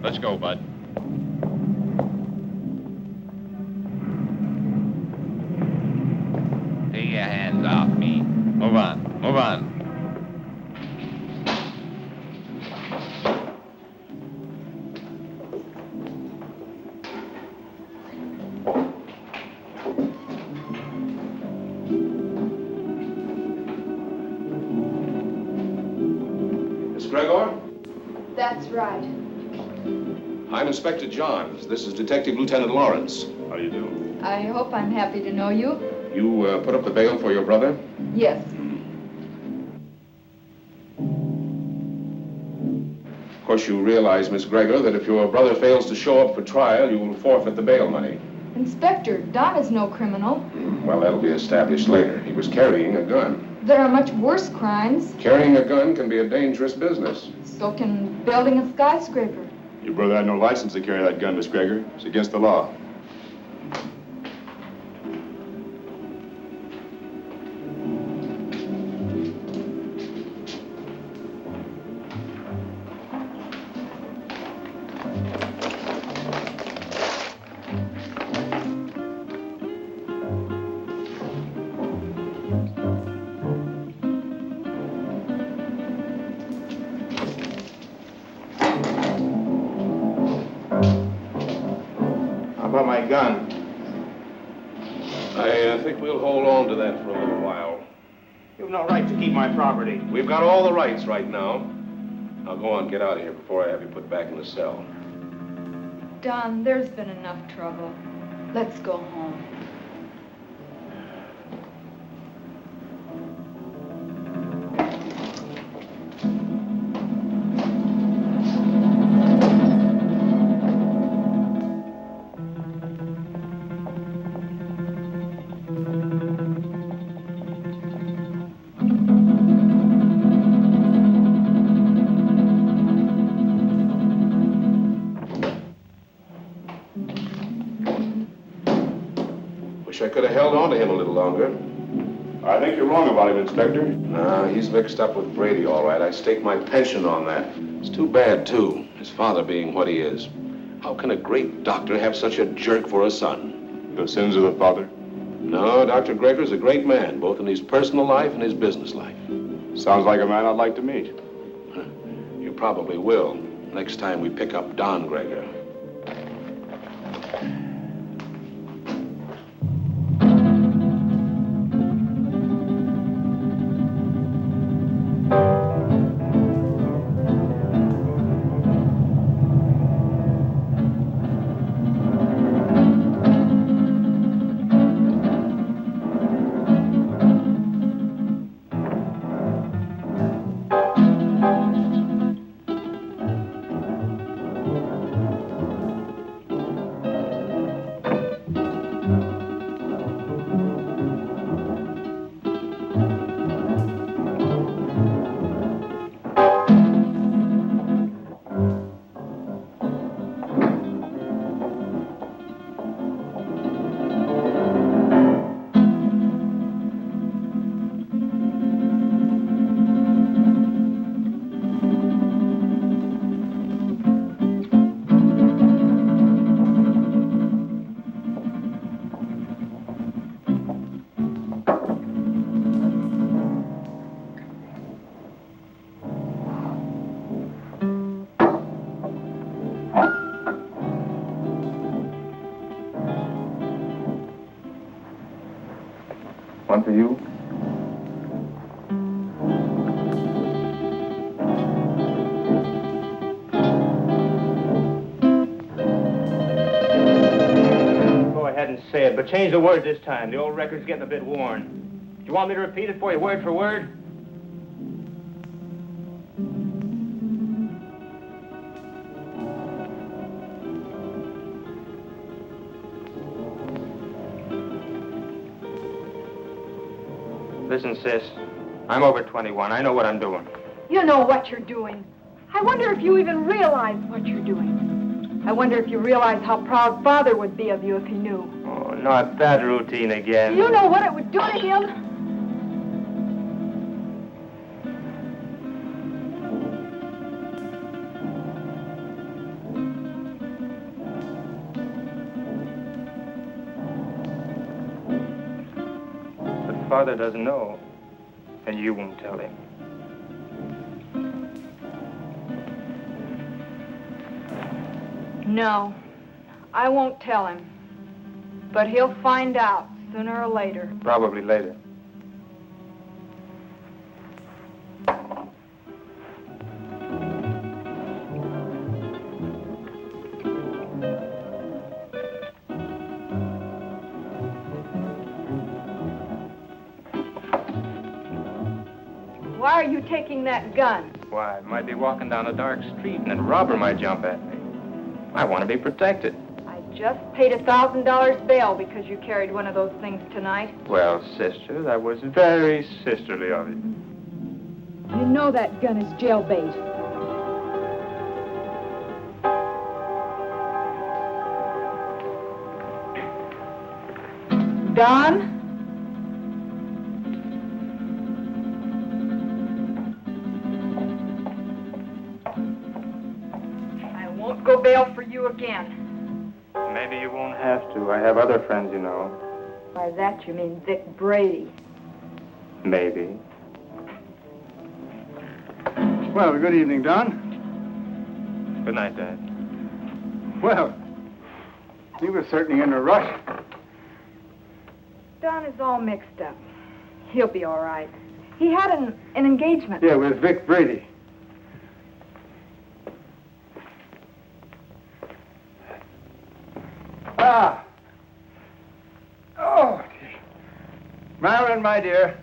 Let's go, Bud. Take your hands off me. Move on. Move on. Gregor? That's right. I'm Inspector Johns. This is Detective Lieutenant Lawrence. How do you do? I hope I'm happy to know you. You put up the bail for your brother? Yes. Of course, you realize, Miss Gregor, that if your brother fails to show up for trial, you will forfeit the bail money. Inspector, Don is no criminal. Well, that'll be established later. He was carrying a gun. There are much worse crimes. Carrying a gun can be a dangerous business. So can building a skyscraper. Your brother had no license to carry that gun, Miss Gregor. It's against the law. My gun. I think we'll hold on to that for a little while. You've no right to keep my property. We've got all the rights right now. Now go on, get out of here before I have you put back in the cell. Don, there's been enough trouble. Let's go home. I could have held on to him a little longer. I think you're wrong about him, Inspector. Nah, he's mixed up with Brady, all right. I staked my pension on that. It's too bad, too, his father being what he is. How can a great doctor have such a jerk for a son? The sins of the father? No, Dr. Gregor's a great man, both in his personal life and his business life. Sounds like a man I'd like to meet. You probably will, next time we pick up Don Gregor. One for you. Go ahead and say it, but change the word this time. The old record's getting a bit worn. Do you want me to repeat it for you word for word? Listen, sis, I'm over 21. I know what I'm doing. You know what you're doing. I wonder if you even realize what you're doing. I wonder if you realize how proud Father would be of you if he knew. Oh, not that routine again. You know what it would do to him? father doesn't know, and you won't tell him. No, I won't tell him. But he'll find out sooner or later. Probably later. Why are you taking that gun? Why, I might be walking down a dark street and a robber might jump at me. I want to be protected. I just paid $1,000 bail because you carried one of those things tonight. Well, sister, that was very sisterly of you. You know that gun is jailbait. Don? I won't go bail for you again. Maybe you won't have to. I have other friends, you know. By that you mean Vic Brady. Maybe. Well, good evening, Don. Good night, Dad. Well, you were certainly in a rush. Don is all mixed up. He'll be all right. He had an engagement. Yeah, with Vic Brady. Ah. Oh, dear. Marilyn, my dear,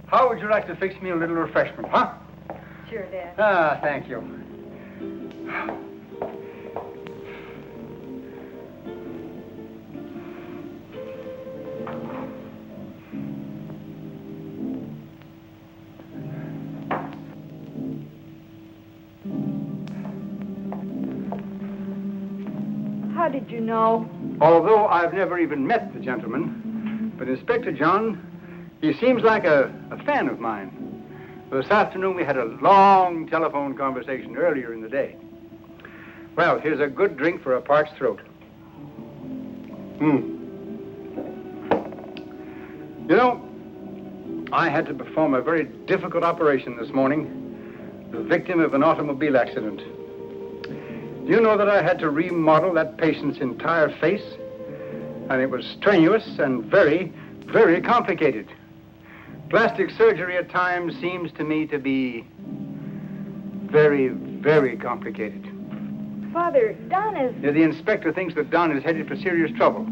how would you like to fix me a little refreshment, huh? Sure, Dad. Ah, thank you. How did you know? Although I've never even met the gentleman, but Inspector John, he seems like a fan of mine. This afternoon we had a long telephone conversation earlier in the day. Well, here's a good drink for a parched throat. You know, I had to perform a very difficult operation this morning, the victim of an automobile accident. Do you know that I had to remodel that patient's entire face? And it was strenuous and very, very complicated. Plastic surgery at times seems to me to be very, very complicated. Father, Don is... Yeah, the inspector thinks that Don is headed for serious trouble.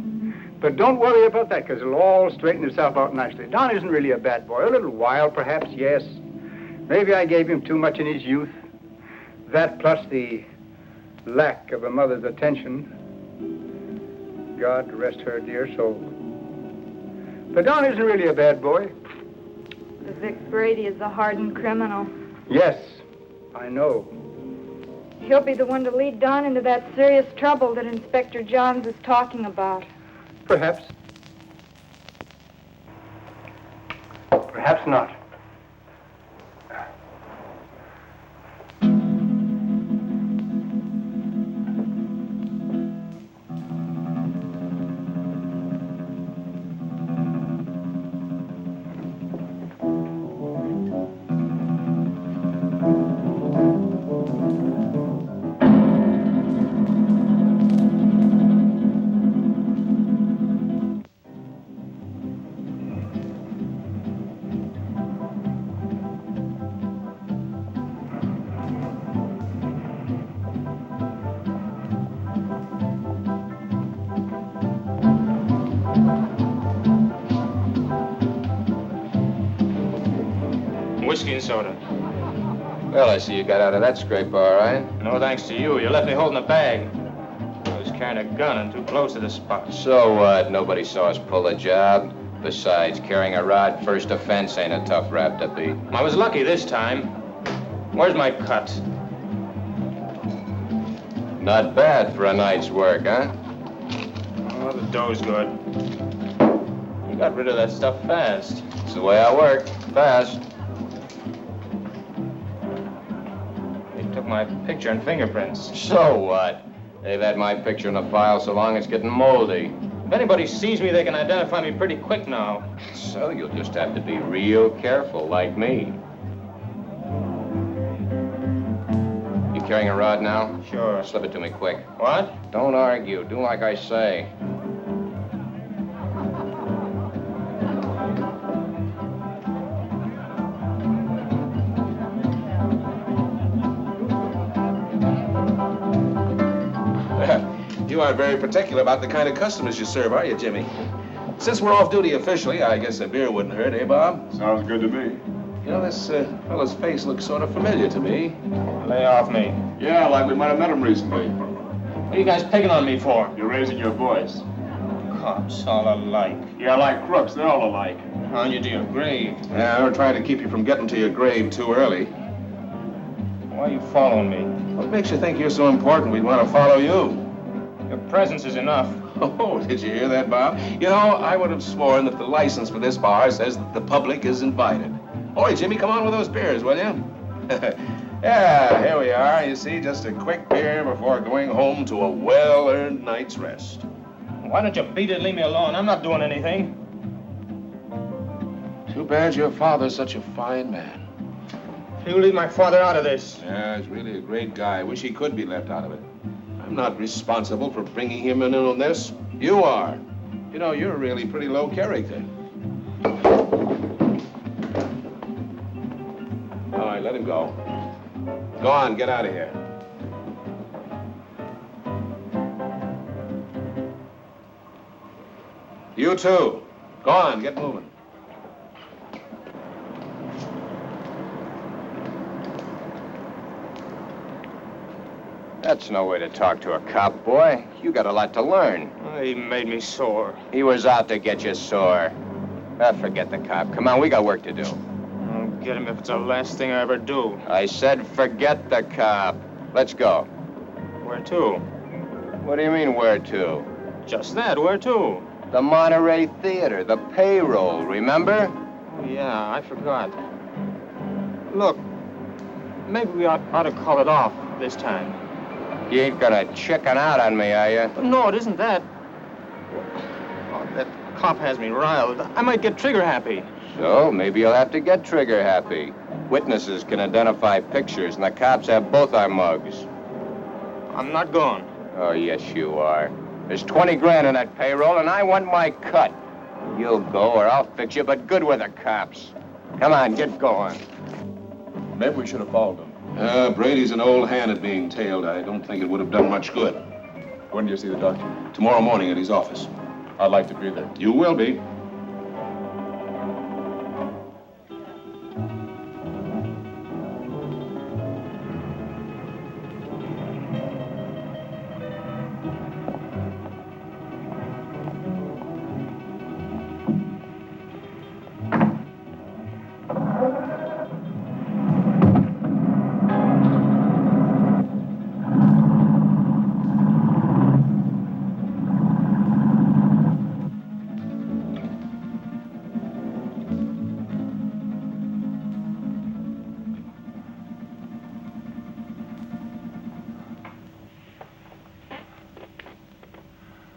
But don't worry about that, because it'll all straighten itself out nicely. Don isn't really a bad boy. A little wild, perhaps, yes. Maybe I gave him too much in his youth. That plus the lack of a mother's attention. God rest her dear soul. But Don isn't really a bad boy. The Vic Brady is a hardened criminal. Yes, I know. He'll be the one to lead Don into that serious trouble that Inspector Johns is talking about. Perhaps. Perhaps not. Whiskey and soda. Well, I see you got out of that scrape all right. No thanks to you. You left me holding a bag. I was carrying a gun and too close to the spot. So what? Nobody saw us pull the job. Besides, carrying a rod first offense ain't a tough rap to beat. I was lucky this time. Where's my cut? Not bad for a night's work, huh? Oh, the dough's good. You got rid of that stuff fast. It's the way I work. Fast. They took my picture and fingerprints. So what? They've had my picture in the file so long it's getting moldy. If anybody sees me, they can identify me pretty quick now. So you'll just have to be real careful, like me. You carrying a rod now? Sure. Slip it to me quick. What? Don't argue. Do like I say. You aren't very particular about the kind of customers you serve, are you, Jimmy? Since we're off duty officially, I guess a beer wouldn't hurt, eh, Bob? Sounds good to me. You know, this fellow's face looks sort of familiar to me. Lay off me. Yeah, like we might have met him recently. What are you guys picking on me for? You're raising your voice. Cops, all alike. Yeah, like crooks, they're all alike. On you to your grave. Yeah, we're trying to keep you from getting to your grave too early. Why are you following me? What makes you think you're so important we'd want to follow you? Your presence is enough. Oh, did you hear that, Bob? You know, I would have sworn that the license for this bar says that the public is invited. Oi, Jimmy, come on with those beers, will you? Yeah, here we are. You see, just a quick beer before going home to a well-earned night's rest. Why don't you beat it and leave me alone? I'm not doing anything. Too bad your father's such a fine man. You leave my father out of this. Yeah, he's really a great guy. I wish he could be left out of it. I'm not responsible for bringing him in on this. You are. You know, you're really pretty low character. All right, let him go. Go on, get out of here. You too. Go on, get moving. That's no way to talk to a cop, boy. You got a lot to learn. He made me sore. He was out to get you sore. Forget the cop. Come on, we got work to do. I'll get him if it's the last thing I ever do. I said forget the cop. Let's go. Where to? What do you mean, where to? Just that, where to? The Monterey Theater, the payroll, remember? Oh, yeah, I forgot. Look, maybe we ought to call it off this time. You ain't gonna chicken out on me, are you? No, it isn't that. Oh, that cop has me riled. I might get trigger happy. So, maybe you'll have to get trigger happy. Witnesses can identify pictures, and the cops have both our mugs. I'm not going. Oh, yes, you are. There's 20 grand in that payroll, and I want my cut. You'll go, or I'll fix you, but good with the cops. Come on, get going. Maybe we should have followed him. Brady's an old hand at being tailed. I don't think it would have done much good. When do you see the doctor? Tomorrow morning at his office. I'd like to be there. You will be.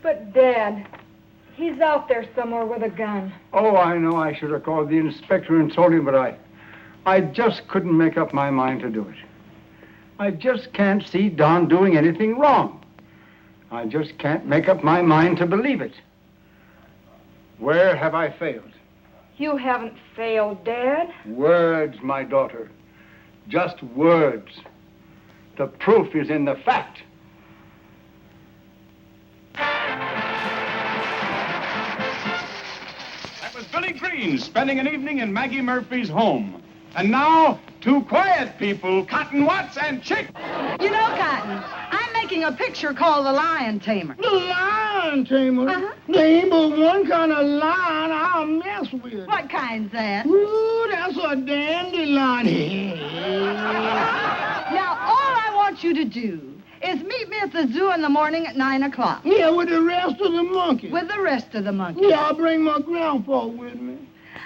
But, Dad, he's out there somewhere with a gun. Oh, I know I should have called the inspector and told him, but I just couldn't make up my mind to do it. I just can't see Don doing anything wrong. I just can't make up my mind to believe it. Where have I failed? You haven't failed, Dad. Words, my daughter. Just words. The proof is in the fact. That was Billy Green spending an evening in Maggie Murphy's home. And now, two quiet people, Cotton Watts and Chick. You know, Cotton, I'm making a picture called The Lion Tamer. The lion tamer? Uh-huh. There ain't but one kind of lion I'll mess with. What kind's that? Ooh, that's a dandelion. Now, all I want you to do is meet me at the zoo in the morning at 9 o'clock. Yeah, with the rest of the monkeys. With the rest of the monkeys. Yeah, I'll bring my grandpa with me.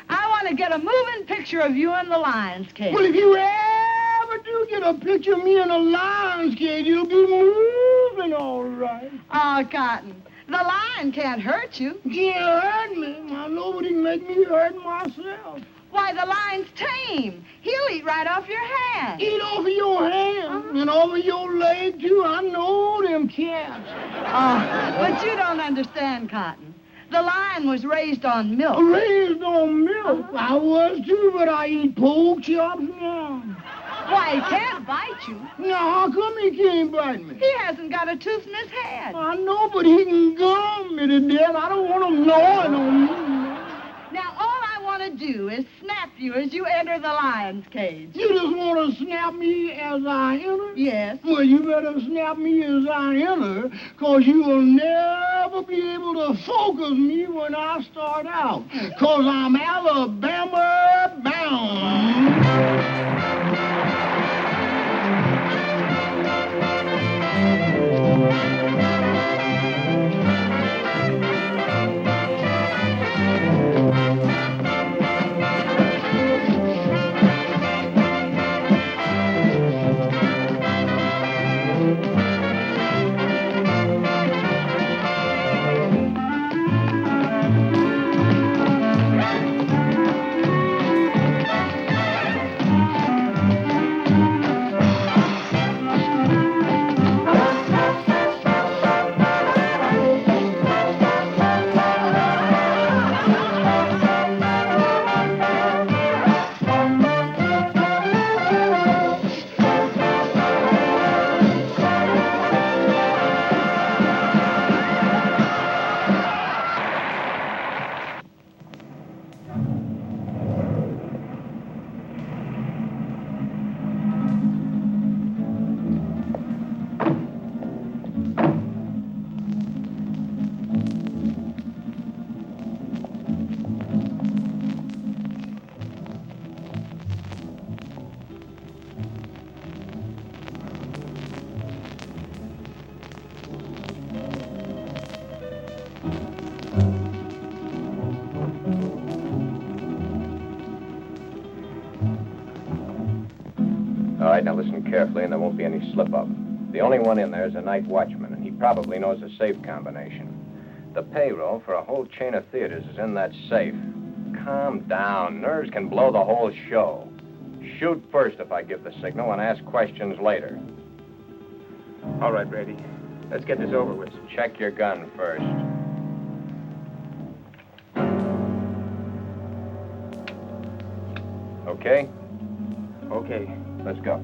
I want to get a moving picture of you in the lion's cage. Well, if you ever do get a picture of me in a lion's cage, you'll be moving all right. Oh, Cotton, The lion can't hurt you. Can't hurt me. Now, nobody can make me hurt myself. Why, the lion's tame. He'll eat right off your hand. Eat off of your hand and over your leg, too. I know them cats. Oh, but you don't understand, Cotton. The lion was raised on milk. Raised on milk. I was, too, but I eat pork chops now. Why, he can't bite you. Now, how come he can't bite me? He hasn't got a tooth in his head. I know, but he can gum me to death. I don't want him gnawing on me. Now, all I want to do is snap you as you enter the lion's cage. You just want to snap me as I enter? Yes. Well, you better snap me as I enter, because you will never be able to focus me when I start out, because I'm Alabama bound. All right, now listen carefully, and there won't be any slip-up. The only one in there is a night watchman, and he probably knows the safe combination. The payroll for a whole chain of theaters is in that safe. Calm down. Nerves can blow the whole show. Shoot first if I give the signal, and ask questions later. All right, Brady. Let's get this over with. Check your gun first. Okay? Okay. Let's go.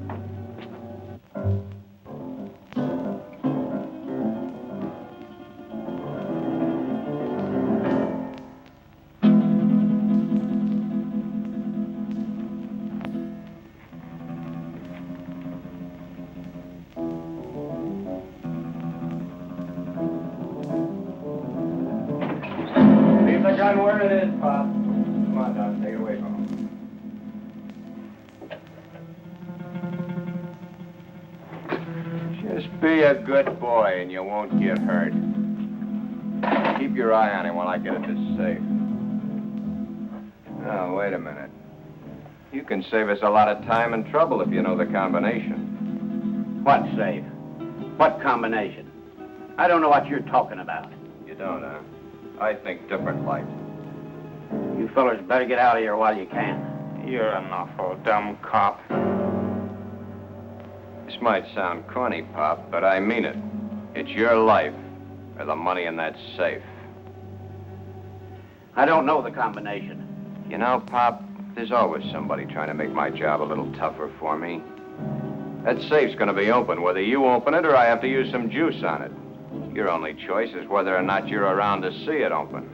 Leave the gun where it is, Pop. Come on, Doc. Take it away from him. Just be a good boy and you won't get hurt. Keep your eye on him while I get at this safe. Oh, wait a minute. You can save us a lot of time and trouble if you know the combination. What safe? What combination? I don't know what you're talking about. You don't, huh? I think different, like. You fellers better get out of here while you can. You're an awful dumb cop. This might sound corny, Pop, but I mean it. It's your life or the money in that safe. I don't know the combination. You know, Pop, there's always somebody trying to make my job a little tougher for me. That safe's gonna be open, whether you open it or I have to use some juice on it. Your only choice is whether or not you're around to see it open.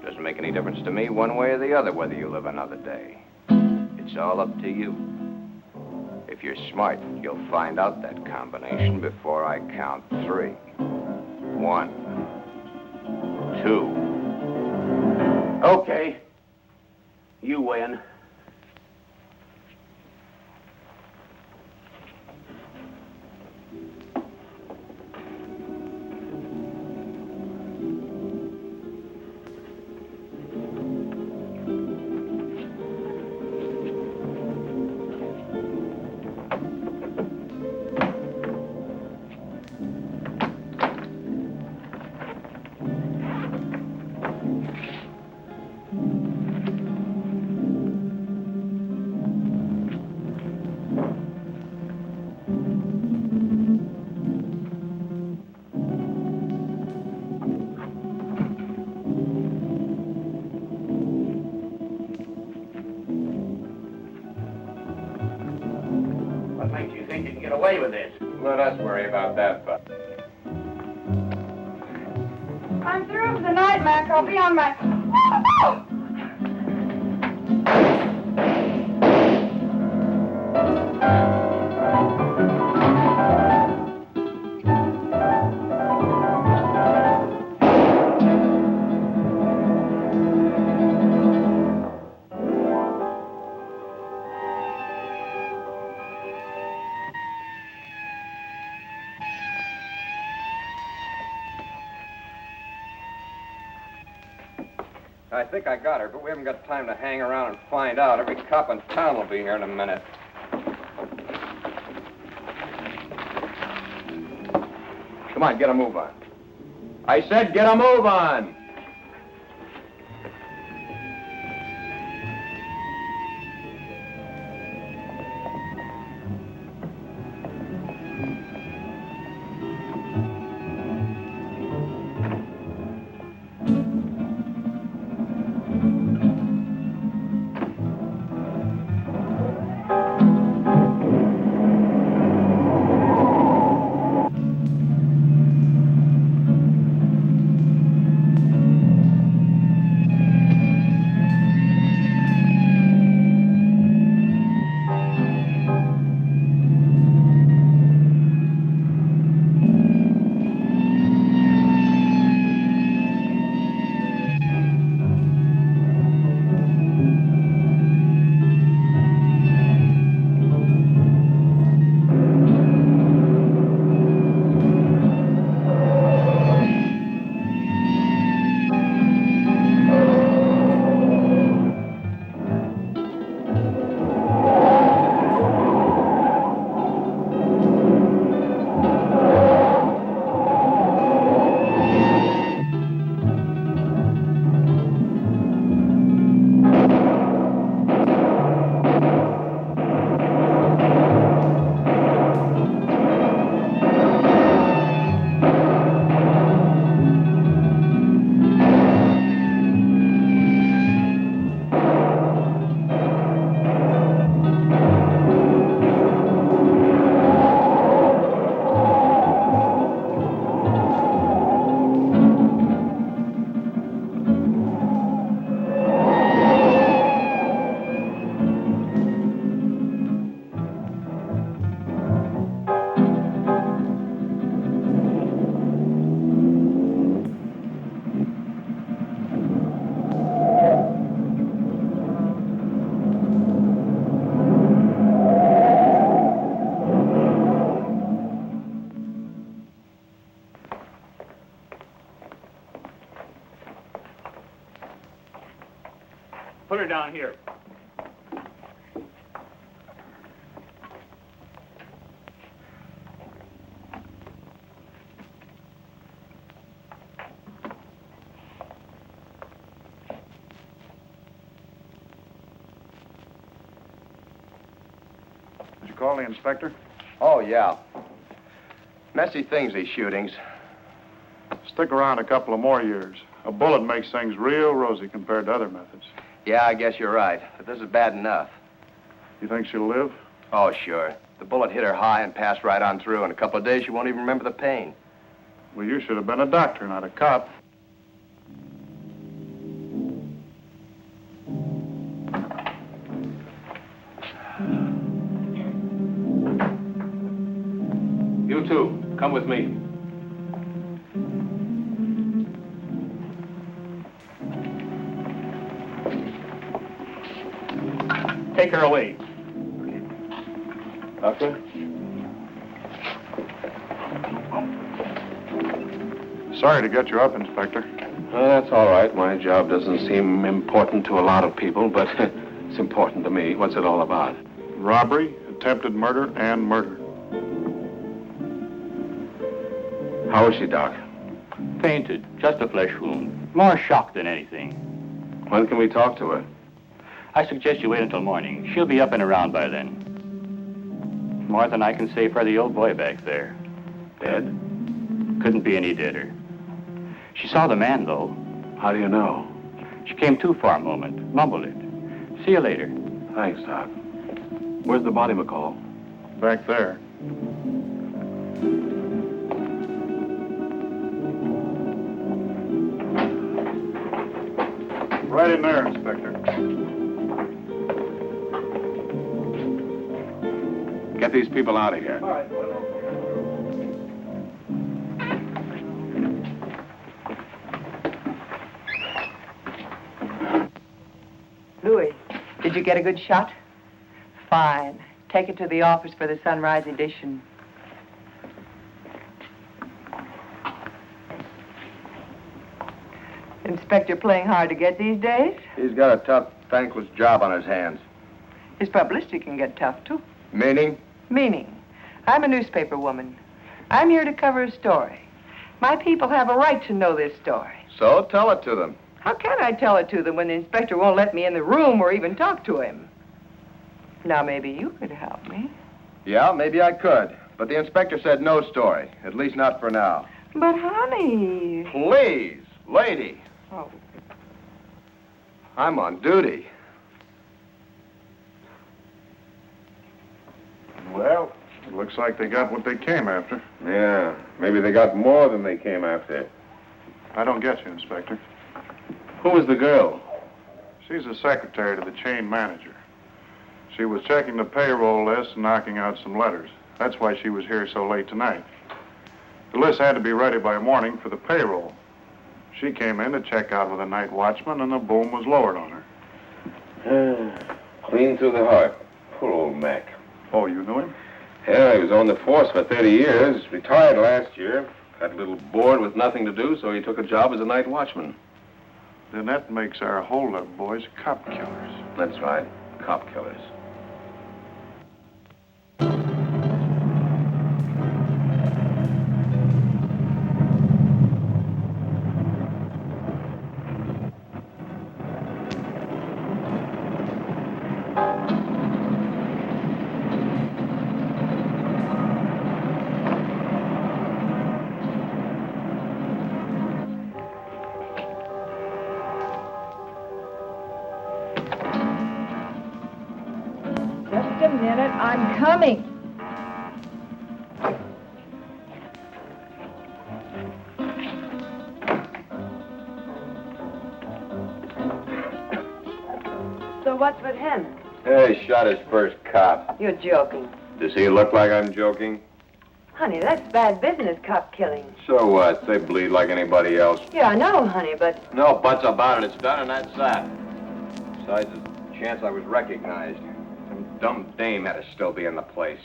Doesn't make any difference to me one way or the other whether you live another day. It's all up to you. If you're smart, you'll find out that combination before I count 3. 1, 2. Okay. You win. think you can get away with this? Let us worry about that, Buck. I'm through for the night, Mac. I'll be on my... I think I got her, but we haven't got time to hang around and find out. Every cop in town will be here in a minute. Come on, get a move on. I said get a move on! Put her down here. Did you call the inspector? Oh, yeah. Messy things, these shootings. Stick around a couple of more years. A bullet makes things real rosy compared to other methods. Yeah, I guess you're right. But this is bad enough. You think she'll live? Oh, sure. The bullet hit her high and passed right on through. In a couple of days, she won't even remember the pain. Well, you should have been a doctor, not a cop. You two, come with me. Take her away. Doctor? Sorry to get you up, Inspector. That's all right. My job doesn't seem important to a lot of people, but it's important to me. What's it all about? Robbery, attempted murder, and murder. How is she, Doc? Fainted. Just a flesh wound. More shock than anything. When can we talk to her? I suggest you wait until morning. She'll be up and around by then. More than I can say for the old boy back there. Dead? Couldn't be any deader. She saw the man, though. How do you know? She came to for a moment, mumbled it. See you later. Thanks, Doc. Where's the body, McCall? Back there. Right in there, Inspector. Get these people out of here. All right. Louis, did you get a good shot? Fine. Take it to the office for the sunrise edition. Inspector playing hard to get these days? He's got a tough, thankless job on his hands. His publicity can get tough, too. Meaning? Meaning, I'm a newspaper woman. I'm here to cover a story. My people have a right to know this story. So tell it to them. How can I tell it to them when the inspector won't let me in the room or even talk to him? Now, maybe you could help me. Yeah, maybe I could. But the inspector said no story, at least not for now. But, honey... Please, lady. Oh. I'm on duty. Well, it looks like they got what they came after. Yeah, maybe they got more than they came after. I don't get you, Inspector. Who was the girl? She's a secretary to the chain manager. She was checking the payroll list and knocking out some letters. That's why she was here so late tonight. The list had to be ready by morning for the payroll. She came in to check out with a night watchman, and the boom was lowered on her. Clean through the heart. Poor old Mac. Oh, you knew him? Yeah, he was on the force for 30 years. Retired last year. Got a little bored with nothing to do, so he took a job as a night watchman. Then that makes our hold-up boys cop killers. That's right. Cop killers. I'm coming. So what's with him? Hey, he shot his first cop. You're joking. Does he look like I'm joking? Honey, that's bad business, cop killing. So what? They bleed like anybody else. Yeah, I know, honey, but... No buts about it. It's done and that's that. Besides, there's a chance I was recognized. Some dumb dame had to still be in the place.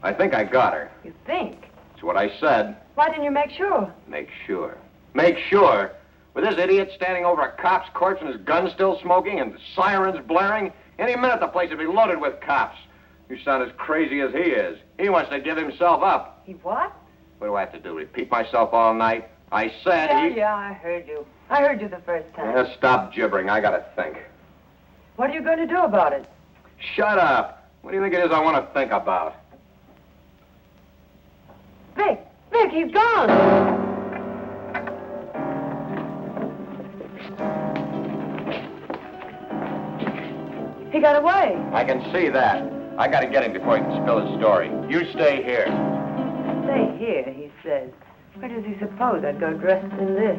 I think I got her. You think? That's what I said. Why didn't you make sure? Make sure. Make sure? With this idiot standing over a cop's corpse and his gun still smoking and sirens blaring, any minute the place would be loaded with cops. You sound as crazy as he is. He wants to give himself up. He what? What do I have to do? Repeat myself all night? I said Yeah, I heard you. I heard you the first time. Yeah, stop gibbering. I gotta think. What are you going to do about it? Shut up. What do you think it is I want to think about? Vic, he's gone. He got away. I can see that. I gotta get him before he can spill his story. You stay here. Stay here, he says. Where does he suppose I'd go dressed in this?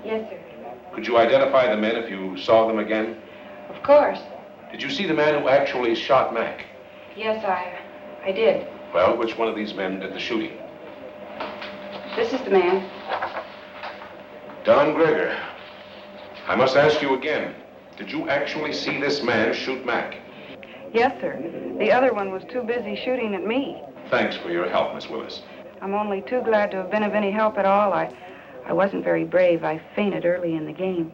Yes, sir. Could you identify the men if you saw them again? Of course. Did you see the man who actually shot Mac? Yes, I did. Well, which one of these men did the shooting? This is the man. Don Greger. I must ask you again. Did you actually see this man shoot Mac? Yes, sir. The other one was too busy shooting at me. Thanks for your help, Miss Willis. I'm only too glad to have been of any help at all. I wasn't very brave. I fainted early in the game.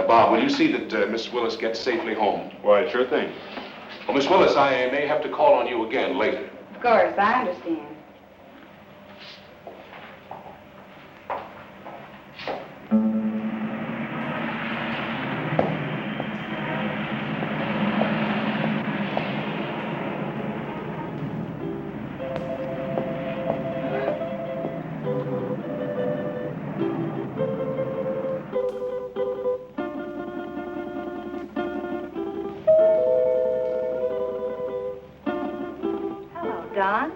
Bob, will you see that Miss Willis gets safely home? Why, sure thing. Well, Miss Willis, I may have to call on you again later. Of course, I understand. Don?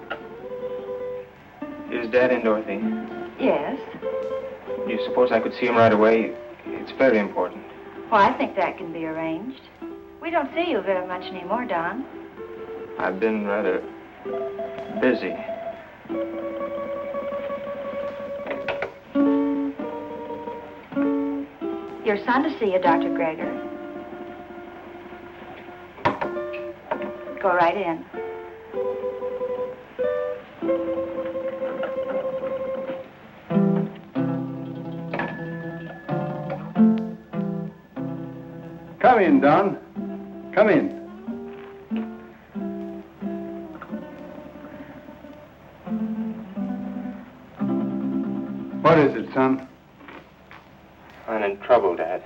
Is Dad in, Dorothy? Yes. Do you suppose I could see him right away? It's very important. Well, I think that can be arranged. We don't see you very much anymore, Don. I've been rather busy. Your son to see you, Dr. Greger. Go right in. Come in, Don. Come in. What is it, son? I'm in trouble, Dad.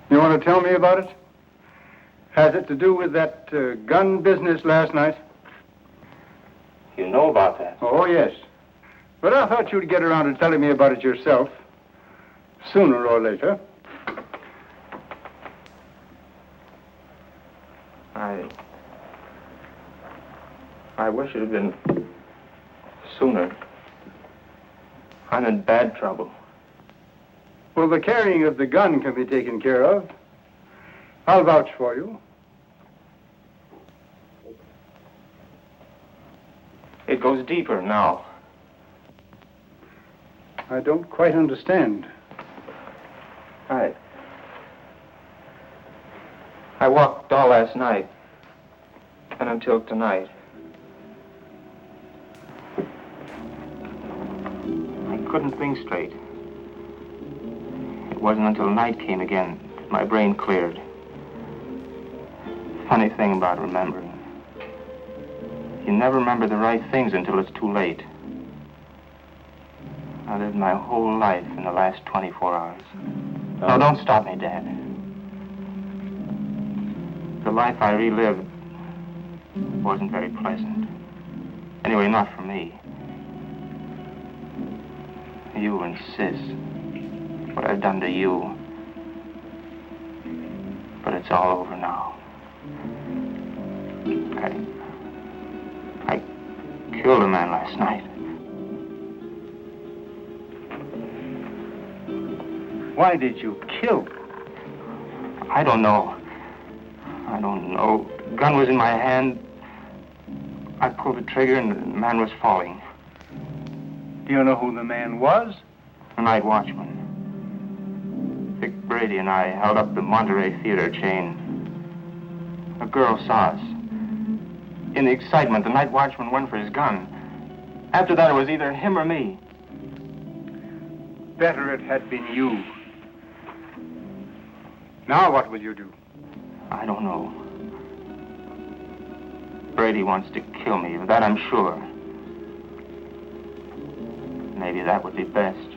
You want to tell me about it? Has it to do with that gun business last night? You know about that? Oh, yes. But I thought you'd get around to telling me about it yourself. Sooner or later. I wish it had been sooner. I'm in bad trouble. Well, the carrying of the gun can be taken care of. I'll vouch for you. It goes deeper now. I don't quite understand. I walked all last night and until tonight. I couldn't think straight. It wasn't until night came again that my brain cleared. Funny thing about remembering. You never remember the right things until it's too late. I lived my whole life in the last 24 hours. No, don't stop me, Dad. The life I relived wasn't very pleasant. Anyway, not for me. You and Sis. What I've done to you. But it's all over now. I killed a man last night. Why did you kill? I don't know. The gun was in my hand. I pulled the trigger and the man was falling. Do you know who the man was? The night watchman. Vic Brady and I held up the Monterey Theater chain. A girl saw us. In the excitement, the night watchman went for his gun. After that, it was either him or me. Better it had been you. Now what will you do? I don't know. Brady wants to kill me, of that I'm sure. Maybe that would be best.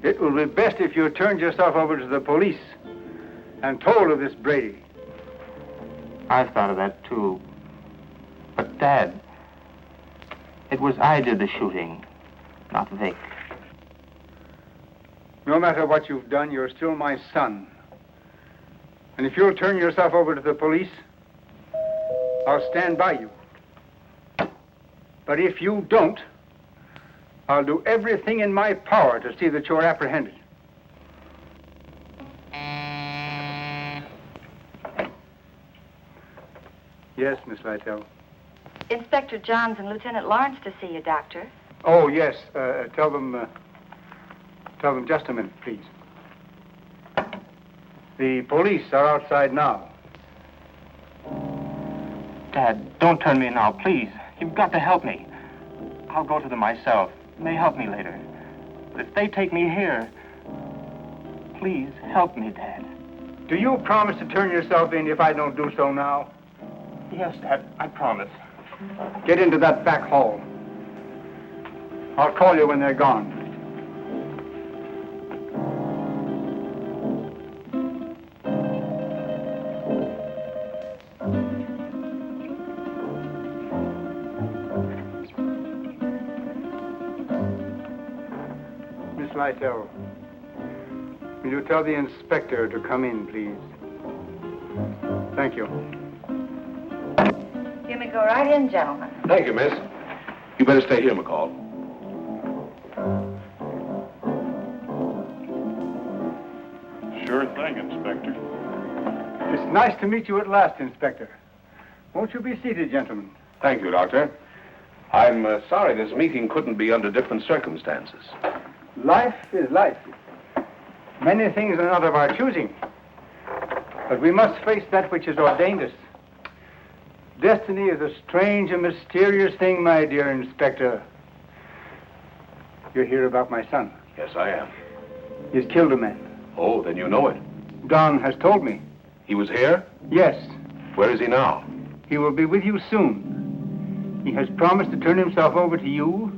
It will be best if you turned yourself over to the police and told of this Brady. I've thought of that, too. But, Dad, it was I did the shooting, not Vic. No matter what you've done, you're still my son. And if you'll turn yourself over to the police, I'll stand by you. But if you don't, I'll do everything in my power to see that you're apprehended. Yes, Miss Lytle. Inspector Johns and Lieutenant Lawrence to see you, Doctor. Oh, yes. Tell them just a minute, please. The police are outside now. Dad, don't turn me now, please. You've got to help me. I'll go to them myself. It may help me later. But if they take me here, please help me, Dad. Do you promise to turn yourself in if I don't do so now? Yes, Dad, I promise. Get into that back hall. I'll call you when they're gone. Miss Lytle, will you tell the inspector to come in, please? Thank you. You me go right in, gentlemen. Thank you, miss. You better stay here, McCall. Sure thing, Inspector. It's nice to meet you at last, Inspector. Won't you be seated, gentlemen? Thank you, Doctor. I'm sorry this meeting couldn't be under different circumstances. Life is life. Many things are not of our choosing. But we must face that which has ordained us. Destiny is a strange and mysterious thing, my dear Inspector. You're here about my son. Yes, I am. He's killed a man. Oh, then you know it. Don has told me. He was here? Yes. Where is he now? He will be with you soon. He has promised to turn himself over to you,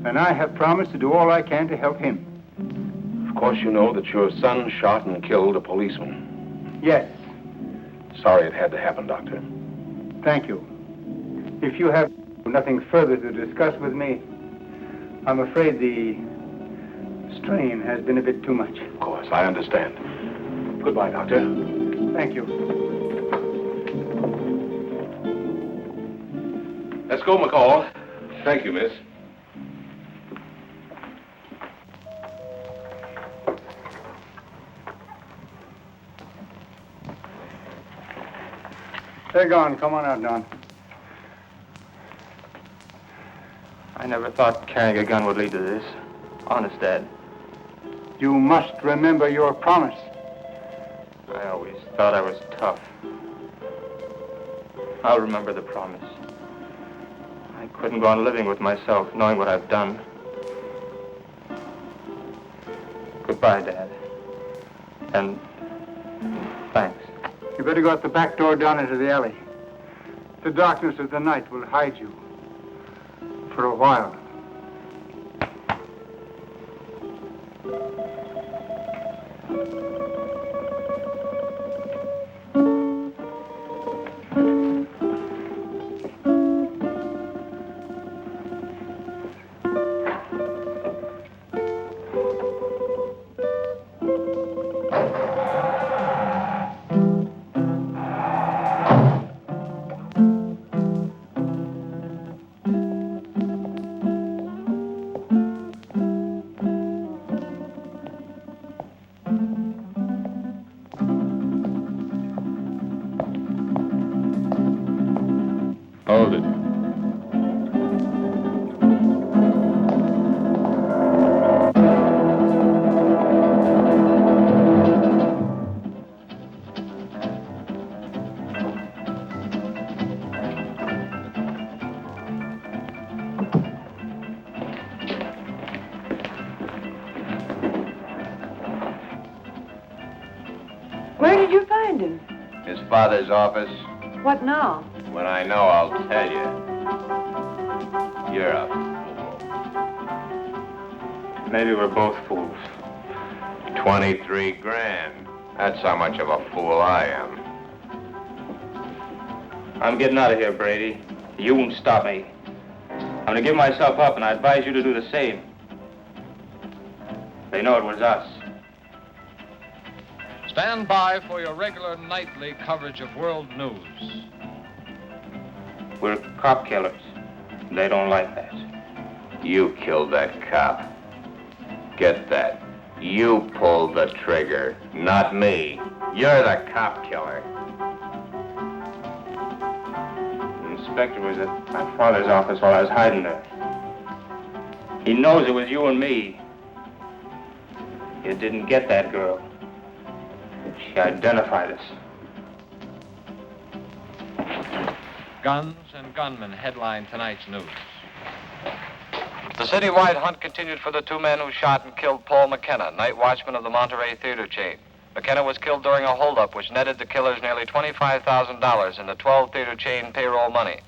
and I have promised to do all I can to help him. Of course you know that your son shot and killed a policeman. Yes. Sorry it had to happen, Doctor. Thank you. If you have nothing further to discuss with me, I'm afraid the strain has been a bit too much. Of course, I understand. Goodbye, Doctor. Thank you. Let's go, McCall. Thank you, miss. They're gone. Come on out, Don. I never thought carrying a gun would lead to this. Honest, Dad. You must remember your promise. I always thought I was tough. I'll remember the promise. I couldn't go on living with myself, knowing what I've done. Goodbye, Dad. And thanks. You better go out the back door down into the alley. The darkness of the night will hide you. For a while. Hold it. Where did you find him? His father's office. What now? When I know, I'll tell you. You're a fool. Maybe we're both fools. 23 grand. That's how much of a fool I am. I'm getting out of here, Brady. You won't stop me. I'm gonna give myself up, and I advise you to do the same. They know it was us. Stand by for your regular nightly coverage of world news. We're cop killers. They don't like that. You killed that cop. Get that. You pulled the trigger, not me. You're the cop killer. The inspector was at my father's office while I was hiding there. He knows it was you and me. You didn't get that girl. She identified us. Guns and gunmen headline tonight's news. The citywide hunt continued for the two men who shot and killed Paul McKenna, night watchman of the Monterey theater chain. McKenna was killed during a holdup which netted the killers nearly $25,000 in the 12 theater chain payroll money.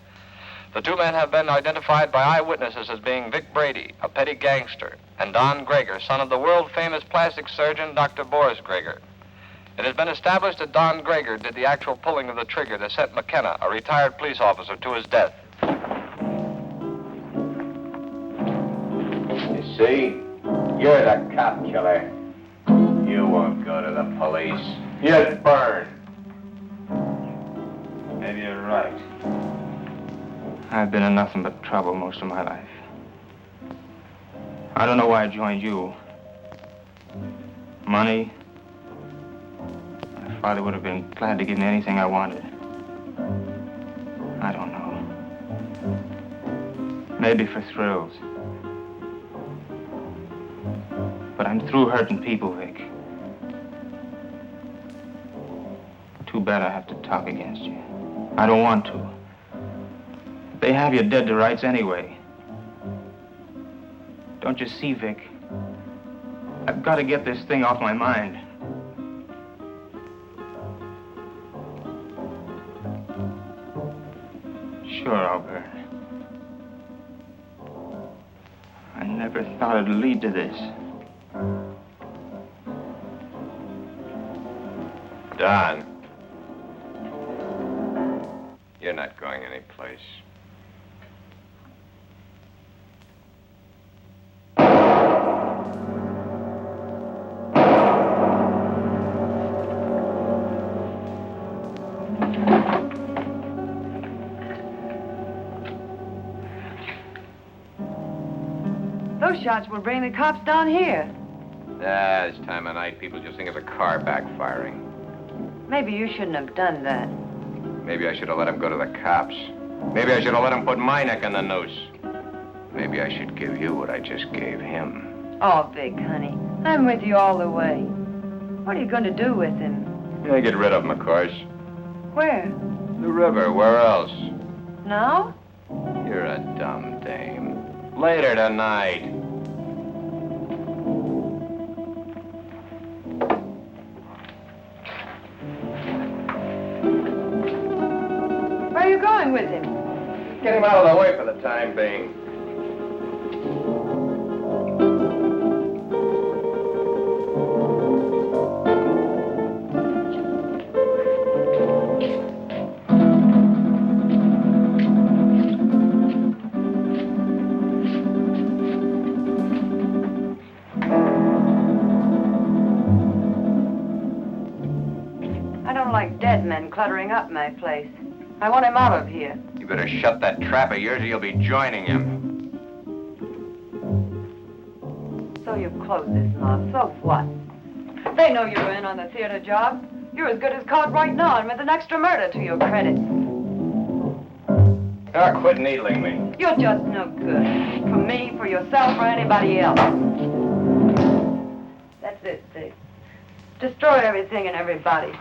The two men have been identified by eyewitnesses as being Vic Brady, a petty gangster, and Don Greger, son of the world-famous plastic surgeon Dr. Boris Greger. It has been established that Don Greger did the actual pulling of the trigger that sent McKenna, a retired police officer, to his death. You see? You're the cop killer. You won't go to the police. You'd burn. Maybe you're right. I've been in nothing but trouble most of my life. I don't know why I joined you. Money? My father would have been glad to give me anything I wanted. I don't know. Maybe for thrills. But I'm through hurting people, Vic. Too bad I have to talk against you. I don't want to. They have you dead to rights anyway. Don't you see, Vic? I've got to get this thing off my mind. Sure, I'll burn. I never thought it'd lead to this. Don. You're not going anyplace. Those shots will bring the cops down here. This time of night, people just think of a car backfiring. Maybe you shouldn't have done that. Maybe I should have let him go to the cops. Maybe I should have let him put my neck in the noose. Maybe I should give you what I just gave him. Oh, Vic, honey, I'm with you all the way. What are you going to do with him? Yeah, get rid of him, of course. Where? The river, where else? Now? You're a dumb dame. Later tonight. Where are you going with him? Get him out of the way for the time being. I don't like dead men cluttering up my place. I want him out of here. You better shut that trap of yours or you'll be joining him. So you've closed this mob. So what? They know you're in on the theater job. You're as good as caught right now and with an extra murder to your credit. Now quit needling me. You're just no good. For me, for yourself, or anybody else. That's it, Vic. Destroy everything and everybody.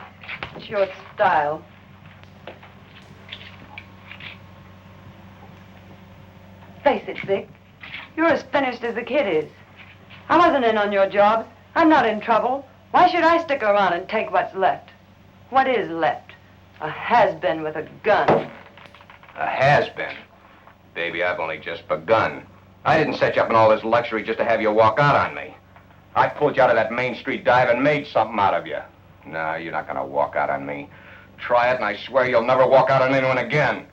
It's your style. Face it, Vic. You're as finished as the kid is. I wasn't in on your job. I'm not in trouble. Why should I stick around and take what's left? What is left? A has-been with a gun. A has-been. Baby, I've only just begun. I didn't set you up in all this luxury just to have you walk out on me. I pulled you out of that Main Street dive and made something out of you. No, you're not gonna walk out on me. Try it and I swear you'll never walk out on anyone again.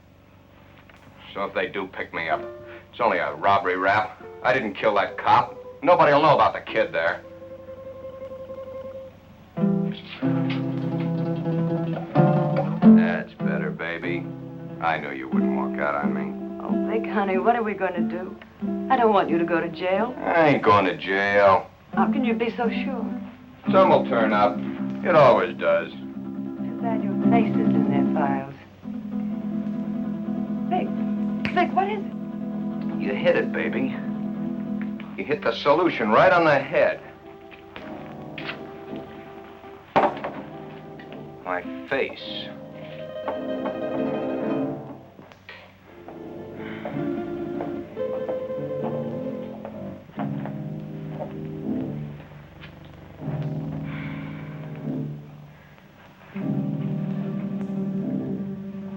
So if they do pick me up, it's only a robbery rap. I didn't kill that cop. Nobody'll know about the kid there. That's better, baby. I knew you wouldn't walk out on me. Oh, Vic, honey, what are we going to do? I don't want you to go to jail. I ain't going to jail. How can you be so sure? Some will turn up. It always does. Too bad your face is in their files. Vic, what is it? You hit it, baby. You hit the solution right on the head. My face.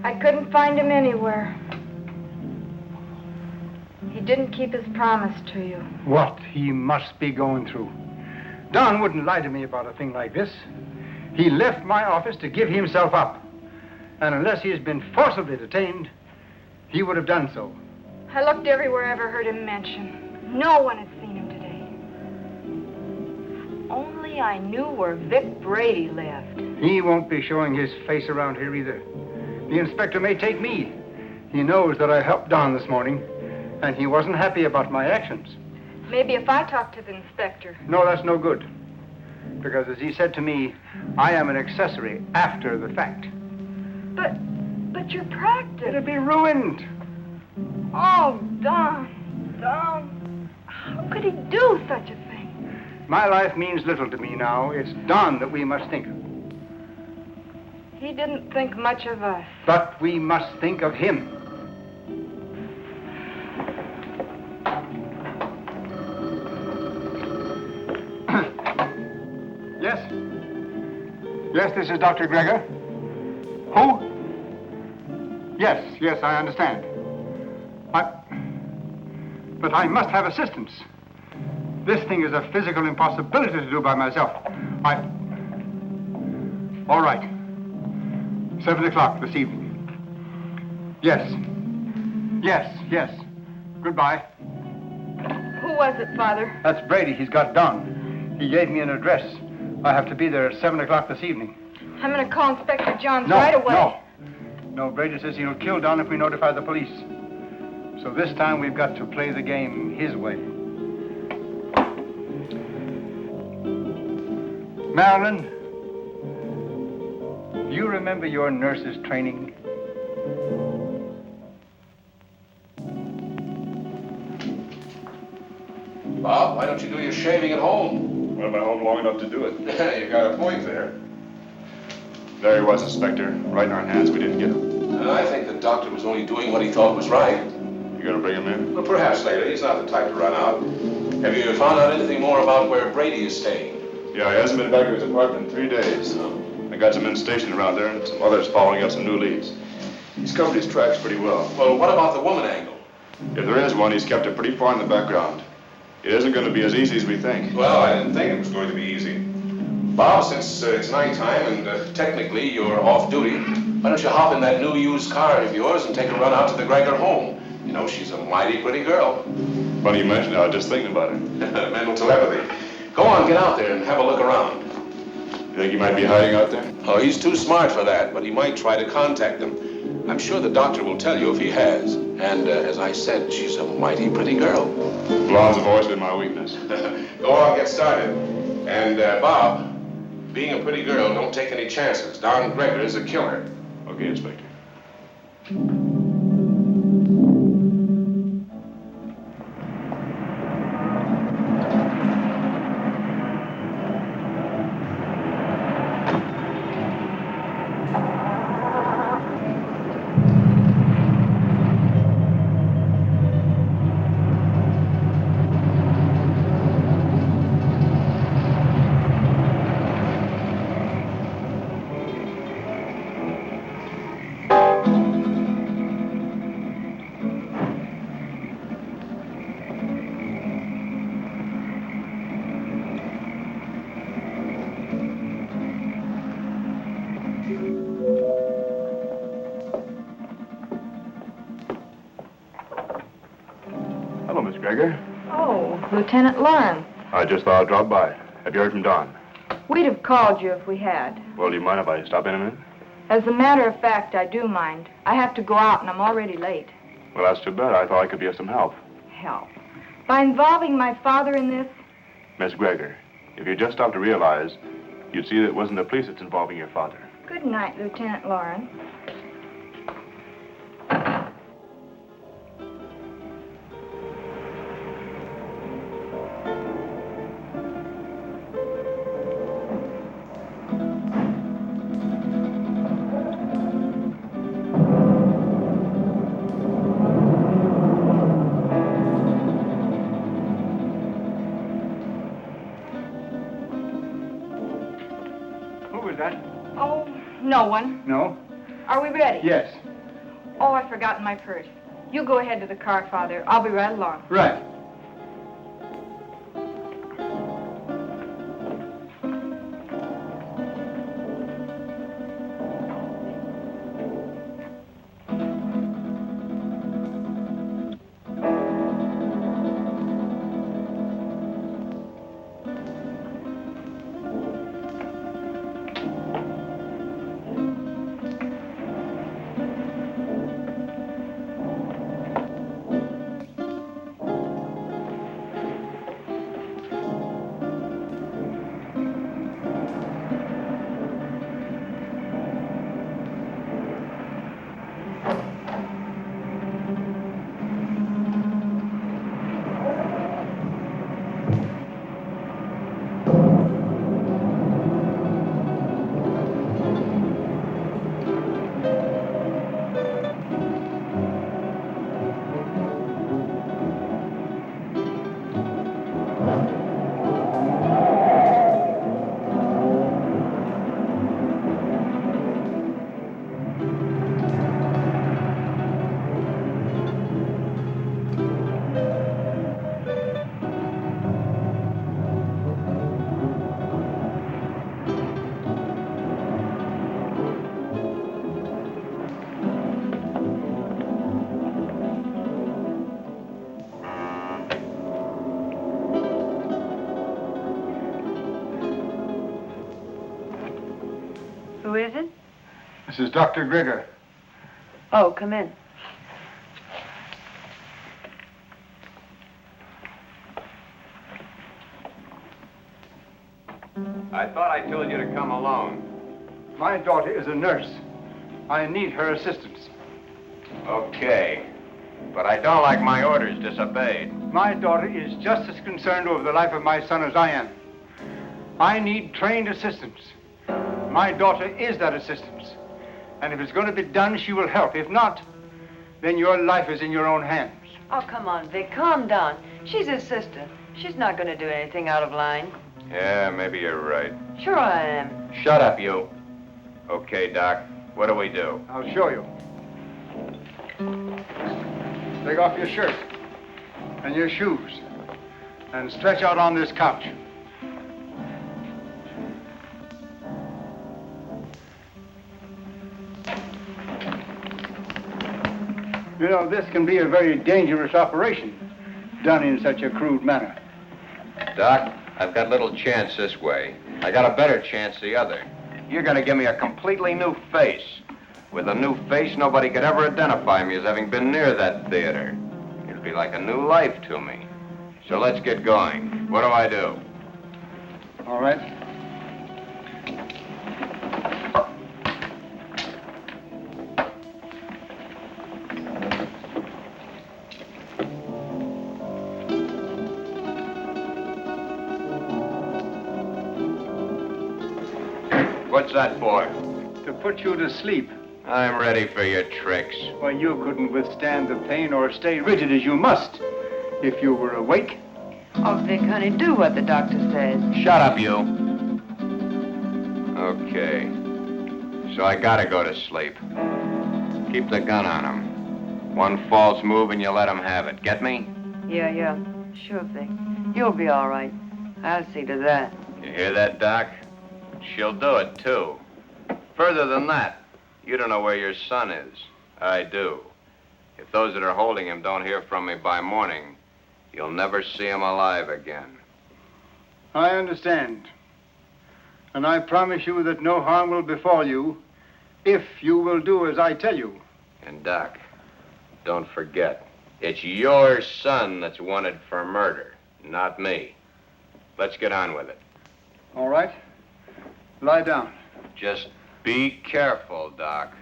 I couldn't find him anywhere. He didn't keep his promise to you. What he must be going through. Don wouldn't lie to me about a thing like this. He left my office to give himself up. And unless he has been forcibly detained, he would have done so. I looked everywhere I ever heard him mention. No one had seen him today. If only I knew where Vic Brady lived. He won't be showing his face around here either. The inspector may take me. He knows that I helped Don this morning, and he wasn't happy about my actions. Maybe if I talk to the inspector. No, that's no good. Because as he said to me, I am an accessory after the fact. But your practice. It'll be ruined. Oh, Don. How could he do such a thing? My life means little to me now. It's Don that we must think of. He didn't think much of us. But we must think of him. Yes? Yes, this is Dr. Gregor. Who? Yes, I understand. But I must have assistance. This thing is a physical impossibility to do by myself. All right. 7 o'clock this evening. Yes. Goodbye. Who was it, Father? That's Brady. He's got Don. He gave me an address. I have to be there at 7 o'clock this evening. I'm going to call Inspector Johns right away. No, Brady says he'll kill Don if we notify the police. So this time we've got to play the game his way. Marilyn, do you remember your nurse's training? Bob, why don't you do your shaving at home? Well, I'm at home long enough to do it. You got a point there. There he was, Inspector. Right in our hands. We didn't get him. I think the doctor was only doing what he thought was right. You gonna bring him in? Well, perhaps later. He's not the type to run out. Have you found out anything more about where Brady is staying? Yeah, he hasn't been back to his apartment in 3 days. I got some men stationed around there and some others following up some new leads. He's covered his tracks pretty well. Well, what about the woman angle? If there is one, he's kept it pretty far in the background. It isn't going to be as easy as we think. Well, I didn't think it was going to be easy. Bob, since it's nighttime and technically you're off duty, why don't you hop in that new used car of yours and take a run out to the Gregor home? You know, she's a mighty pretty girl. Funny you mention it. I was just thinking about it. Mental telepathy. Go on, get out there and have a look around. You think he might be hiding out there? Oh, he's too smart for that, but he might try to contact them. I'm sure the doctor will tell you if he has. And as I said, she's a mighty pretty girl. Blondes have always been my weakness. Go on, get started. And, Bob, being a pretty girl, don't take any chances. Don Gregor is a killer. Okay, Inspector. Gregor? Oh, Lieutenant Lawrence. I just thought I'd drop by. Have you heard from Don? We'd have called you if we had. Well, do you mind if I stop in a minute? As a matter of fact, I do mind. I have to go out and I'm already late. Well, that's too bad. I thought I could be of some help. Help? By involving my father in this? Miss Gregor, if you just stop to realize, you'd see that it wasn't the police that's involving your father. Good night, Lieutenant Lawrence. No one. No? Are we ready? Yes. Oh, I've forgotten my purse. You go ahead to the car, Father. I'll be right along. Right. This is Dr. Grigger. Oh, come in. I thought I told you to come alone. My daughter is a nurse. I need her assistance. Okay. But I don't like my orders disobeyed. My daughter is just as concerned over the life of my son as I am. I need trained assistance. My daughter is that assistance. And if it's going to be done, she will help. If not, then your life is in your own hands. Oh, come on, Vic, calm down. She's his sister. She's not going to do anything out of line. Yeah, maybe you're right. Sure I am. Shut up, you. Okay, Doc. What do we do? I'll show you. Take off your shirt and your shoes and stretch out on this couch. You know, this can be a very dangerous operation, done in such a crude manner. Doc, I've got little chance this way. I got a better chance the other. You're gonna give me a completely new face. With a new face, nobody could ever identify me as having been near that theater. It'd be like a new life to me. So let's get going. What do I do? All right. What's that for? To put you to sleep. I'm ready for your tricks. Why, you couldn't withstand the pain or stay rigid as you must if you were awake. Oh, Vic, honey, do what the doctor says. Shut up, you. Okay. So I gotta go to sleep. Keep the gun on him. One false move and you let him have it. Get me? Yeah. Sure, Vic. You'll be all right. I'll see to that. You hear that, Doc? She'll do it, too. Further than that, you don't know where your son is. I do. If those that are holding him don't hear from me by morning, you'll never see him alive again. I understand. And I promise you that no harm will befall you if you will do as I tell you. And, Doc, don't forget, it's your son that's wanted for murder, not me. Let's get on with it. All right. Lie down. Just be careful, Doc.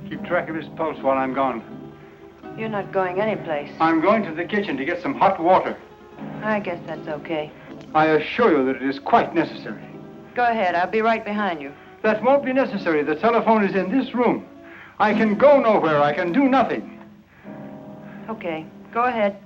Keep track of his pulse while I'm gone. You're not going anyplace. I'm going to the kitchen to get some hot water. I guess that's okay. I assure you that it is quite necessary. Go ahead. I'll be right behind you. That won't be necessary. The telephone is in this room. I can go nowhere. I can do nothing. Okay. Go ahead.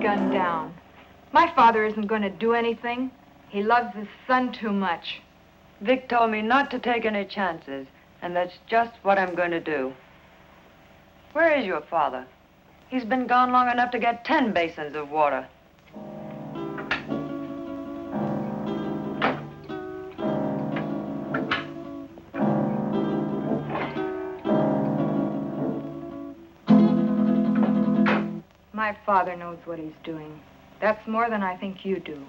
Gun down. My father isn't going to do anything. He loves his son too much. Vic told me not to take any chances, and that's just what I'm going to do. Where is your father? He's been gone long enough to get 10 basins of water. My father knows what he's doing. That's more than I think you do.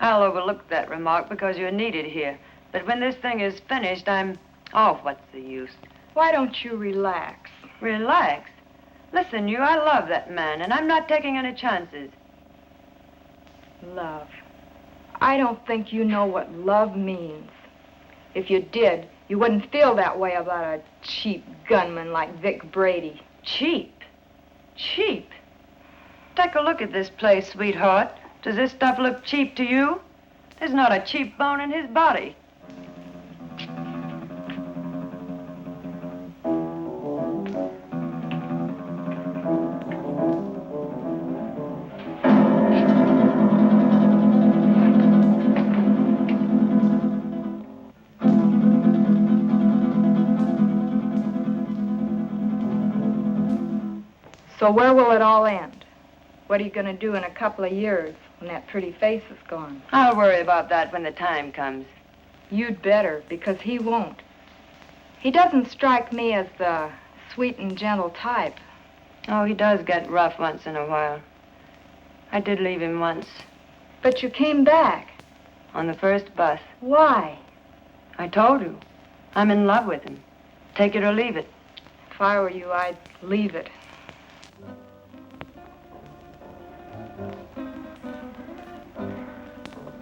I'll overlook that remark because you're needed here. But when this thing is finished, Oh, what's the use? Why don't you relax? Relax? Listen, I love that man, and I'm not taking any chances. Love. I don't think you know what love means. If you did, you wouldn't feel that way about a cheap gunman like Vic Brady. Cheap? Cheap? Take a look at this place, sweetheart. Does this stuff look cheap to you? There's not a cheap bone in his body. So where will it all end? What are you going to do in a couple of years when that pretty face is gone? I'll worry about that when the time comes. You'd better, because he won't. He doesn't strike me as the sweet and gentle type. Oh, he does get rough once in a while. I did leave him once. But you came back. On the first bus. Why? I told you. I'm in love with him. Take it or leave it. If I were you, I'd leave it.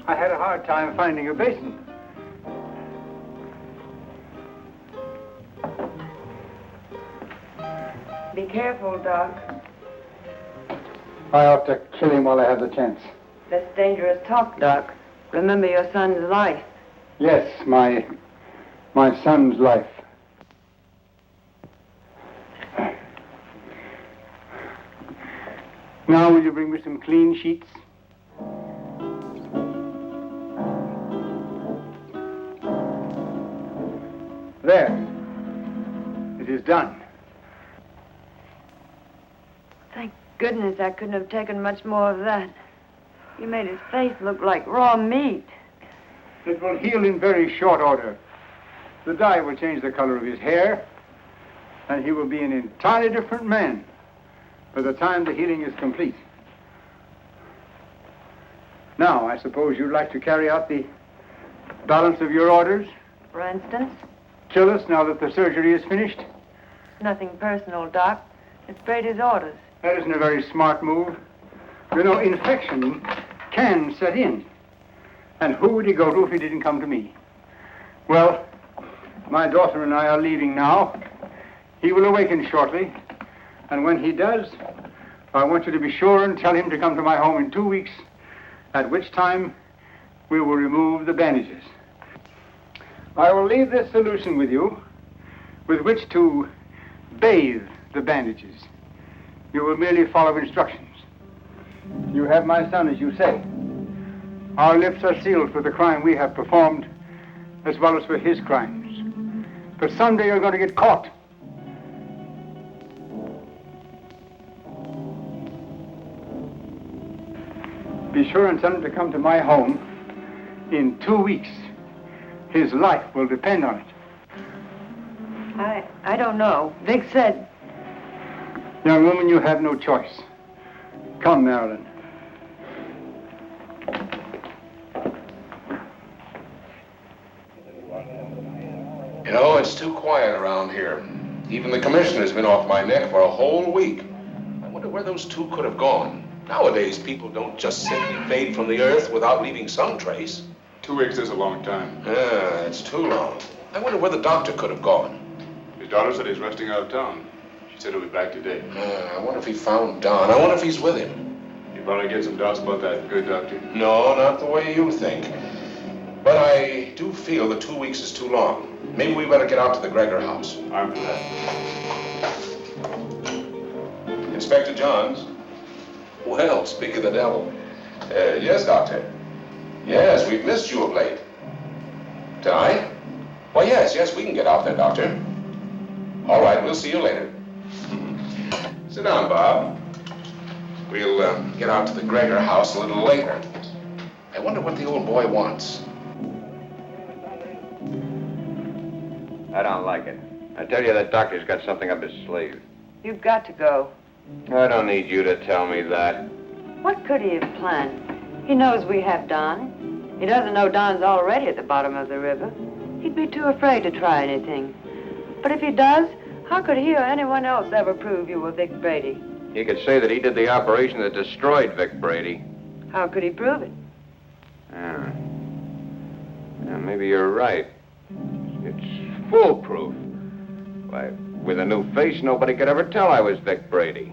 I had a hard time finding a basin. Be careful, Doc. I ought to kill him while I have the chance. That's dangerous talk, Doc. Remember your son's life. Yes, my son's life. Now, will you bring me some clean sheets? There. It is done. Thank goodness I couldn't have taken much more of that. You made his face look like raw meat. It will heal in very short order. The dye will change the color of his hair, and he will be an entirely different man by the time the healing is complete. Now, I suppose you'd like to carry out the balance of your orders? For instance? Kill us now that the surgery is finished? Nothing personal, Doc. It's Brady's orders. That isn't a very smart move. You know, infection can set in. And who would he go to if he didn't come to me? Well, my daughter and I are leaving now. He will awaken shortly. And when he does, I want you to be sure and tell him to come to my home in 2 weeks, at which time we will remove the bandages. I will leave this solution with you, with which to bathe the bandages. You will merely follow instructions. You have my son, as you say. Our lips are sealed for the crime we have performed, as well as for his crimes. But someday you're going to get caught. Be sure and tell him to come to my home in 2 weeks. His life will depend on it. I don't know. Vic said... Young woman, you have no choice. Come, Marilyn. You know, it's too quiet around here. Even the commissioner's been off my neck for a whole week. I wonder where those two could have gone. Nowadays, people don't just simply fade from the earth without leaving some trace. 2 weeks is a long time. Yeah, it's too long. I wonder where the doctor could have gone. His daughter said he's resting out of town. She said he'll be back today. I wonder if he found Don. I wonder if he's with him. You probably get some doubts about that, good doctor. No, not the way you think. But I do feel that 2 weeks is too long. Maybe we better get out to the Gregor house. I'm for that. Inspector Johns. Well, speak of the devil. Yes, Doctor. Yes, we've missed you of late. Tonight? Well, yes, we can get out there, Doctor. All right, we'll see you later. Sit down, Bob. We'll get out to the Gregor house a little later. I wonder what the old boy wants. I don't like it. I tell you, that doctor's got something up his sleeve. You've got to go. I don't need you to tell me that. What could he have planned? He knows we have Don. He doesn't know Don's already at the bottom of the river. He'd be too afraid to try anything. But if he does, how could he or anyone else ever prove you were Vic Brady? He could say that he did the operation that destroyed Vic Brady. How could he prove it? Yeah, maybe you're right. It's foolproof. Why, with a new face, nobody could ever tell I was Vic Brady.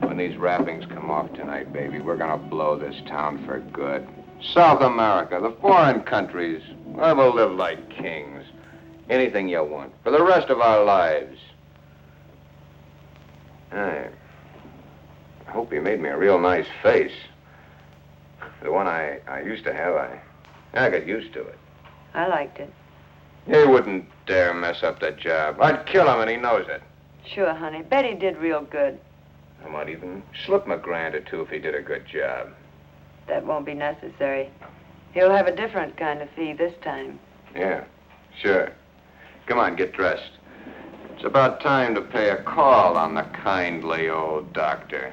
When these wrappings come off tonight, baby, we're gonna blow this town for good. South America, the foreign countries, where we'll live like kings. Anything you want, for the rest of our lives. I hope you made me a real nice face. The one I used to have, I got used to it. I liked it. He wouldn't dare mess up the job. I'd kill him, and he knows it. Sure, honey. Betty did real good. I might even slip him $1,000 or $2 if he did a good job. That won't be necessary. He'll have a different kind of fee this time. Yeah, sure. Come on, get dressed. It's about time to pay a call on the kindly old doctor.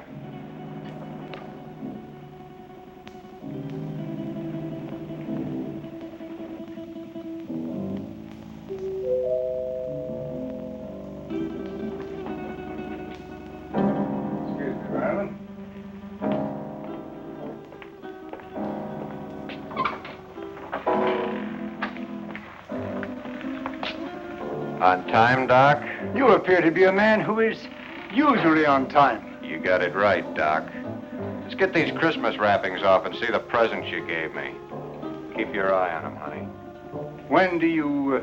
Excuse me, Marilyn. On time, Doc? You appear to be a man who is usually on time. You got it right, Doc. Let's get these Christmas wrappings off and see the presents you gave me. Keep your eye on them, honey. When do you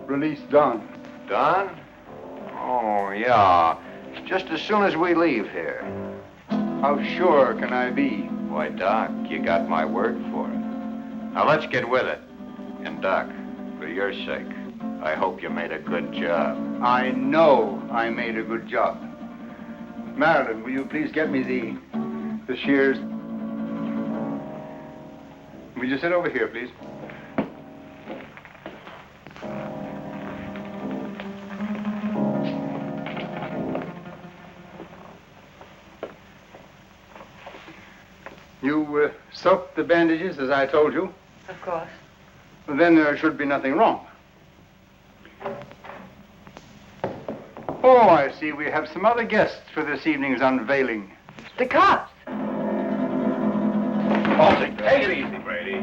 release Don? Don? Oh, yeah. Just as soon as we leave here. How sure can I be? Why, Doc, you got my word for it. Now, let's get with it. And, Doc, for your sake, I hope you made a good job. I know I made a good job. Marilyn, will you please get me the shears? Will you sit over here, please? You soaked the bandages as I told you? Of course. Well, then there should be nothing wrong. Oh, I see. We have some other guests for this evening's unveiling. The cops. Take it easy, Brady.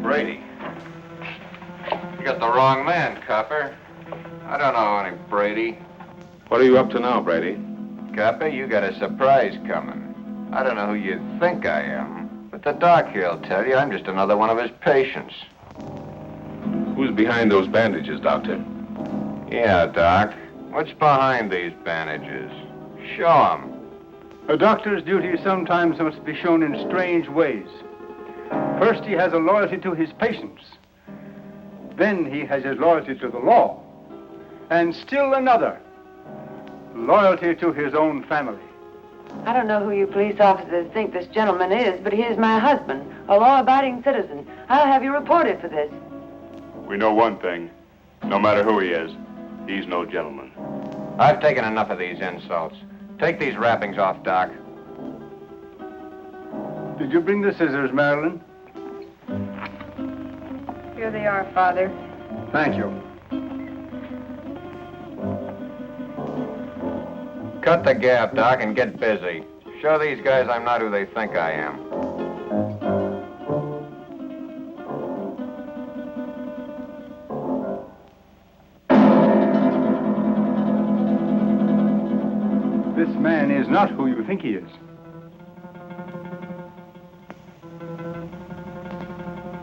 Brady. You got the wrong man, copper. I don't know any Brady. What are you up to now, Brady? Copper, you got a surprise coming. I don't know who you think I am, but the doc here'll tell you I'm just another one of his patients. Who's behind those bandages, Doctor? Yeah, Doc. What's behind these bandages? Show 'em. A doctor's duty sometimes must be shown in strange ways. First, he has a loyalty to his patients. Then he has his loyalty to the law. And still another, loyalty to his own family. I don't know who you police officers think this gentleman is, but he is my husband, a law-abiding citizen. I'll have you reported for this. We know one thing. No matter who he is, he's no gentleman. I've taken enough of these insults. Take these wrappings off, Doc. Did you bring the scissors, Marilyn? Here they are, Father. Thank you. Cut the gap, Doc, and get busy. Show these guys I'm not who they think I am. This man is not who you think he is.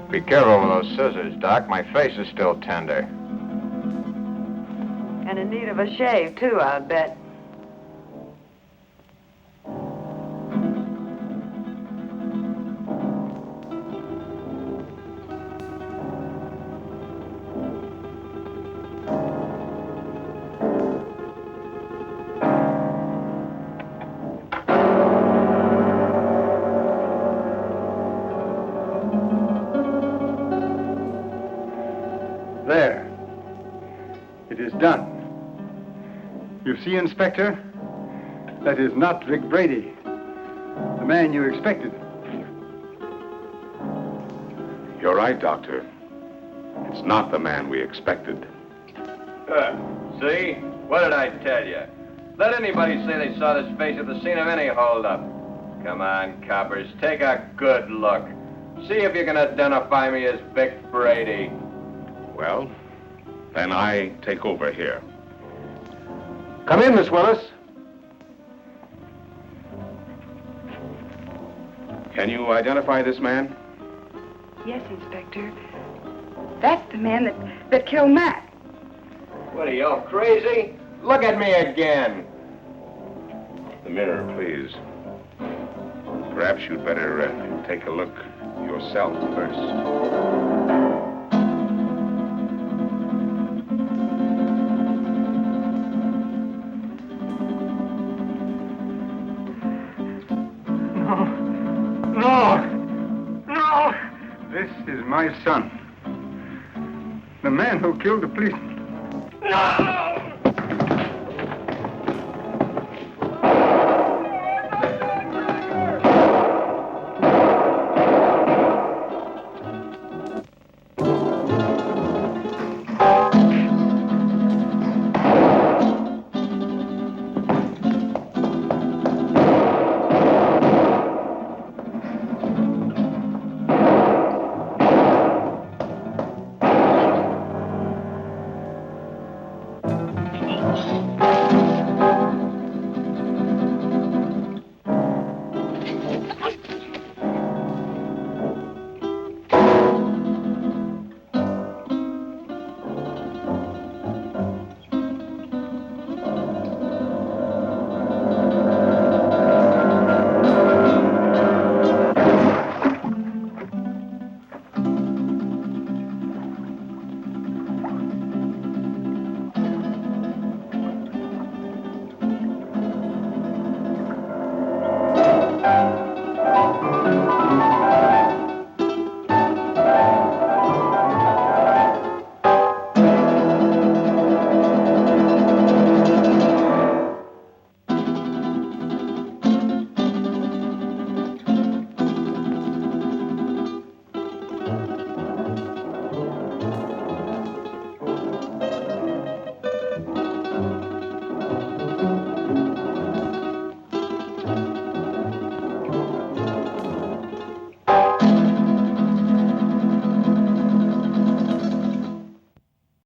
Be careful with those scissors, Doc. My face is still tender. And in need of a shave, too, I'll bet. There. It is done. You see, Inspector? That is not Vic Brady, the man you expected. You're right, Doctor. It's not the man we expected. See? What did I tell you? Let anybody say they saw this face at the scene of any holdup. Come on, coppers, take a good look. See if you can identify me as Vic Brady. Well, then I take over here. Come in, Miss Willis. Can you identify this man? Yes, Inspector. That's the man that killed Mac. What are you, all crazy? Look at me again. The mirror, please. Perhaps you'd better take a look yourself first. my son. The man who killed the policeman. No!